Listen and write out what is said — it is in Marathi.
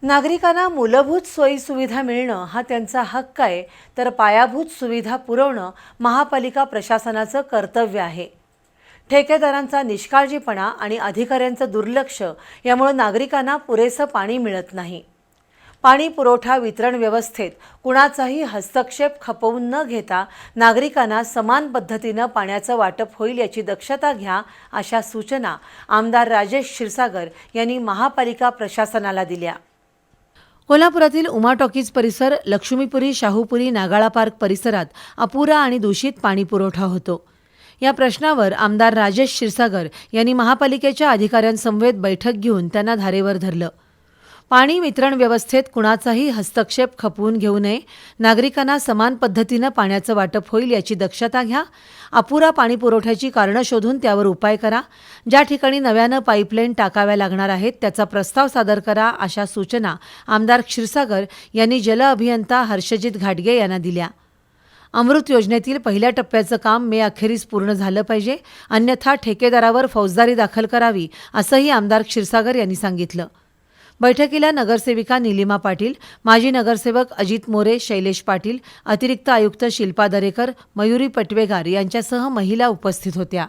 नागरिकांना मूलभूत सोयीसुविधा मिळणं हा त्यांचा हक्क आहे, तर पायाभूत सुविधा पुरवणं महापालिका प्रशासनाचं कर्तव्य आहे. ठेकेदारांचा निष्काळजीपणा आणि अधिकाऱ्यांचं दुर्लक्ष यामुळे नागरिकांना पुरेसं पाणी मिळत नाही. पाणी पुरवठा वितरण व्यवस्थेत कुणाचाही हस्तक्षेप खपवून न घेता नागरिकांना समान पद्धतीनं पाण्याचं वाटप होईल याची दक्षता घ्या, अशा सूचना आमदार राजेश क्षीरसागर यांनी महापालिका प्रशासनाला दिल्या. कोल्हापुरातील उमा टॉकीज परिसर, लक्ष्मीपुरी, शाहूपुरी, नागाळा पार्क परिसरात अपुरा आणि दूषित पाणी पुरवठा होतो. या प्रश्नावर आमदार राजेश क्षीरसागर यांनी महापालिकेच्या अधिकाऱ्यांसमवेत बैठक घेऊन त्यांना धारेवर धरलं. पाणी वितरण व्यवस्थेत कुणाचाही हस्तक्षेप खपवून घेऊ नये, नागरिकांना समान पद्धतीनं पाण्याचं वाटप होईल याची दक्षता घ्या, अपुरा पाणी पुरवठ्याची कारणं शोधून त्यावर उपाय करा, ज्या ठिकाणी नव्यानं पाईपलाईन टाकाव्या लागणार आहेत त्याचा प्रस्ताव सादर करा, अशा सूचना आमदार क्षीरसागर यांनी जल अभियंता हर्षजित घाटगे यांना दिल्या. अमृत योजनेतील पहिल्या टप्प्याचं काम मे अखेरीस पूर्ण झालं पाहिजे, अन्यथा ठेकेदारावर फौजदारी दाखल करावी, असंही आमदार क्षीरसागर यांनी सांगितलं. बैठकीला नगरसेविका निलिमा पाटील, माजी नगरसेवक अजित मोरे, शैलेश पाटील, अतिरिक्त आयुक्त शिल्पा दरेकर, मयुरी पटवेगार यांच्यासह महिला उपस्थित होत्या.